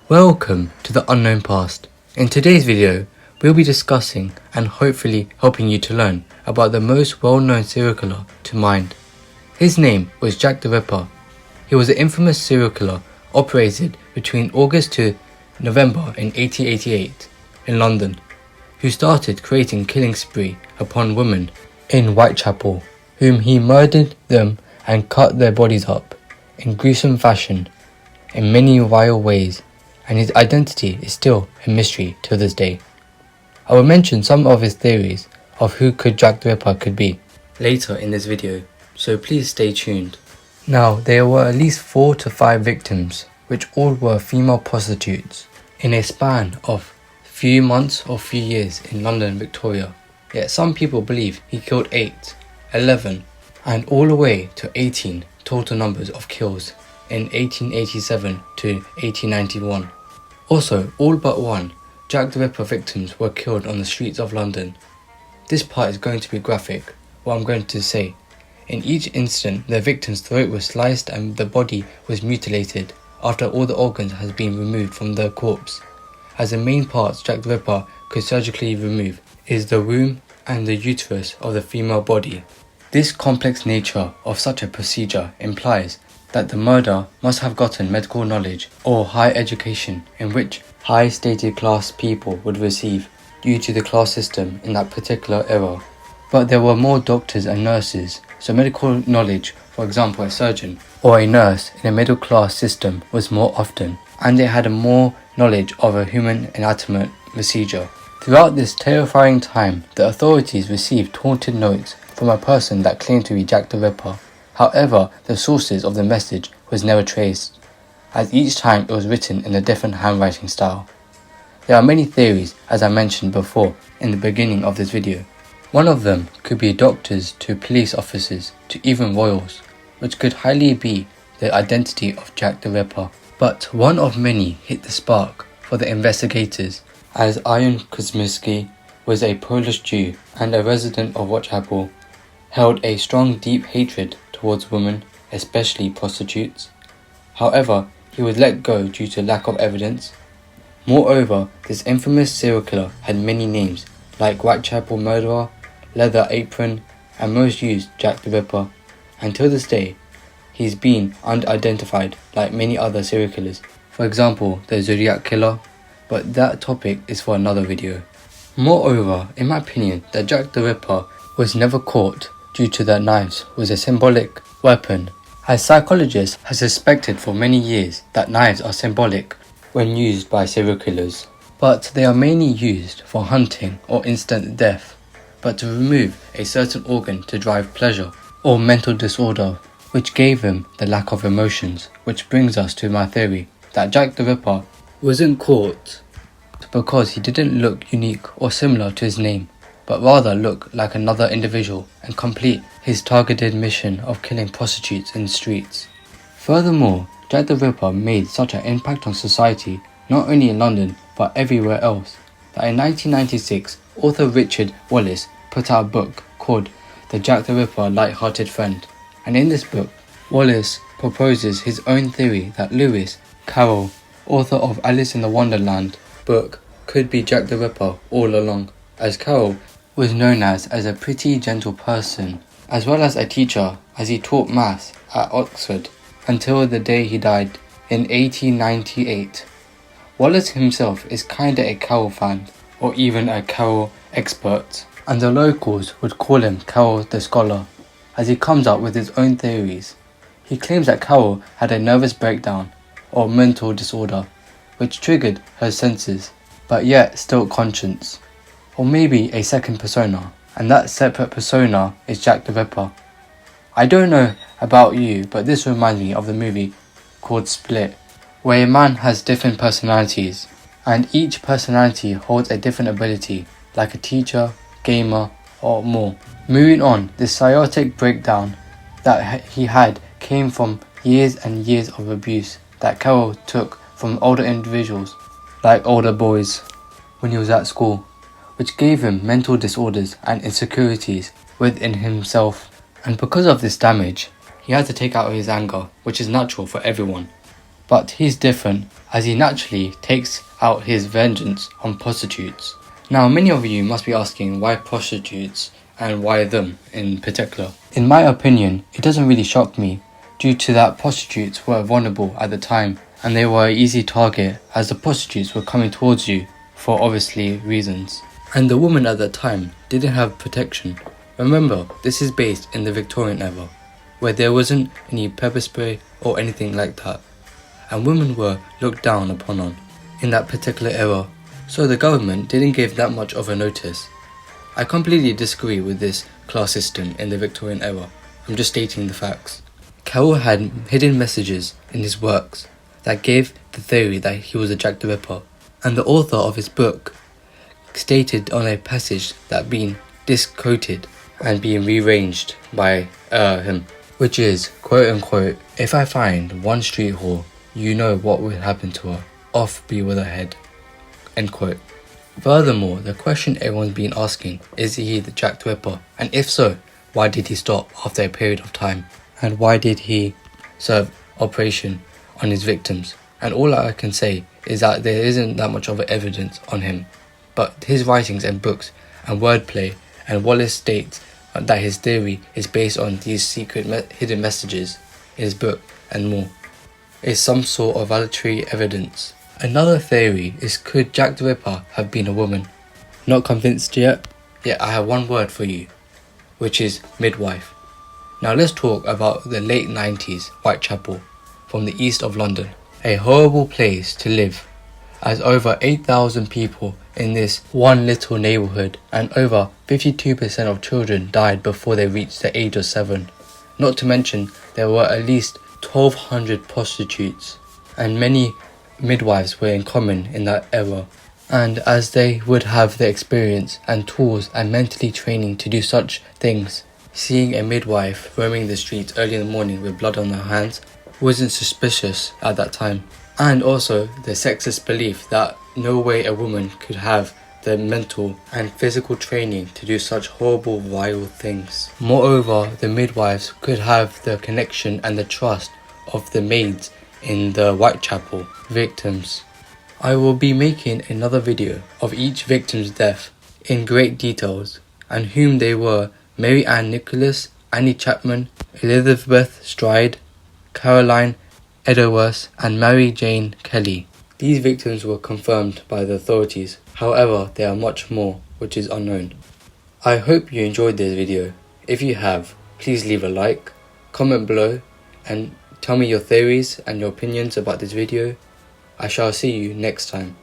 Welcome to the unknown past. In today's video, we'll be discussing and hopefully helping you to learn about the most well-known serial killer to mind. His name was Jack the Ripper. He was an infamous serial killer operated between August to November in 1888 in London, who started creating killing spree upon women in Whitechapel, whom he murdered them and cut their bodies up in gruesome fashion in many vile ways, and his identity is still a mystery to this day. I will mention some of his theories of who Jack the Ripper could be later in this video, so please stay tuned. Now, there were at least 4 to 5 victims, which all were female prostitutes, in a span of few months or few years in London, Victoria. Yet some people believe he killed 8, 11, and all the way to 18 total numbers of kills in 1887 to 1891. Also, all but one Jack the Ripper victims were killed on the streets of London. This part is going to be graphic, what I'm going to say. In each incident, the victim's throat was sliced and the body was mutilated after all the organs had been removed from the corpse, as the main parts Jack the Ripper could surgically remove is the womb and the uterus of the female body. This complex nature of such a procedure implies that the murderer must have gotten medical knowledge or high education, in which high stated class people would receive due to the class system in that particular era. But there were more doctors and nurses, so medical knowledge, for example a surgeon or a nurse in a middle class system, was more often, and they had a more knowledge of a human anatomy procedure. Throughout this terrifying time, the authorities received taunted notes from a person that claimed to be Jack the Ripper. However, the sources of the message was never traced, as each time it was written in a different handwriting style. There are many theories, as I mentioned before in the beginning of this video. One of them could be doctors to police officers to even royals, which could highly be the identity of Jack the Ripper. But one of many hit the spark for the investigators, as Ion Kosminski was a Polish Jew and a resident of Whitechapel, held a strong deep hatred towards women, especially prostitutes. However, he was let go due to lack of evidence. Moreover, this infamous serial killer had many names, like Whitechapel Murderer, Leather Apron, and most used Jack the Ripper. Until this day, he's been unidentified like many other serial killers, for example the Zodiac Killer, but that topic is for another video. Moreover, in my opinion, that Jack the Ripper was never caught due to that knives was a symbolic weapon, as psychologists have suspected for many years that knives are symbolic when used by serial killers, but they are mainly used for hunting or instant death, but to remove a certain organ to drive pleasure or mental disorder, which gave him the lack of emotions, which brings us to my theory that Jack the Ripper wasn't caught because he didn't look unique or similar to his name, but rather look like another individual and complete his targeted mission of killing prostitutes in the streets. Furthermore, Jack the Ripper made such an impact on society, not only in London but everywhere else, that in 1996, author Richard Wallace put out a book called The Jack the Ripper Light-Hearted Friend, and in this book, Wallace proposes his own theory that Lewis Carroll, author of Alice in the Wonderland book, could be Jack the Ripper all along, as Carroll was known as a pretty gentle person, as well as a teacher, as he taught maths at Oxford until the day he died in 1898. Wallace himself is kinda a Carroll fan, or even a Carroll expert, and the locals would call him Carroll the Scholar, as he comes up with his own theories. He claims that Carroll had a nervous breakdown or mental disorder, which triggered her senses, but yet still conscience, or maybe a second persona, and that separate persona is Jack the Ripper. I don't know about you, but this reminds me of the movie called Split, where a man has different personalities, and each personality holds a different ability, like a teacher, gamer, or more. Moving on, this psychotic breakdown that he had came from years and years of abuse that Carroll took from older individuals, like older boys, when he was at school, which gave him mental disorders and insecurities within himself. And because of this damage, he had to take out his anger, which is natural for everyone. But he's different, as he naturally takes out his vengeance on prostitutes. Now, many of you must be asking why prostitutes and why them in particular. In my opinion, it doesn't really shock me, due to that prostitutes were vulnerable at the time and they were an easy target as the prostitutes were coming towards you for obviously reasons. And the woman at that time didn't have protection. Remember, this is based in the Victorian era, where there wasn't any pepper spray or anything like that, and women were looked down upon in that particular era, so the government didn't give that much of a notice. I completely disagree with this class system in the Victorian era. I'm just stating the facts. Carroll had hidden messages in his works that gave the theory that he was a Jack the Ripper, and the author of his book stated on a passage that been disquoted and being rearranged by him, which is, quote unquote, "If I find one street whore, you know what will happen to her. Off be with her head," end quote. Furthermore, the question everyone's been asking, is he the Jack the Ripper? And if so, why did he stop after a period of time? And why did he serve operation on his victims? And all I can say is that there isn't that much of evidence on him. But his writings and books and wordplay, and Wallace states that his theory is based on these secret hidden messages in his book and more, is some sort of validatory evidence. Another theory is, could Jack the Ripper have been a woman? Not convinced yet? Yet I have one word for you, which is midwife. Now let's talk about the late 90s Whitechapel from the east of London. A horrible place to live, as over 8,000 people in this one little neighbourhood, and over 52% of children died before they reached the age of 7. Not to mention there were at least 1,200 prostitutes, and many midwives were in common in that era. And as they would have the experience and tools and mentally training to do such things, seeing a midwife roaming the streets early in the morning with blood on her hands wasn't suspicious at that time. And also the sexist belief that no way a woman could have the mental and physical training to do such horrible, vile things. Moreover, the midwives could have the connection and the trust of the maids in the Whitechapel victims. I will be making another video of each victim's death in great details, and whom they were: Mary Ann Nicholas, Annie Chapman, Elizabeth Stride, Caroline Edwards, and Mary Jane Kelly. These victims were confirmed by the authorities, however there are much more which is unknown. I hope you enjoyed this video. If you have, please leave a like, comment below, and tell me your theories and your opinions about this video. I shall see you next time.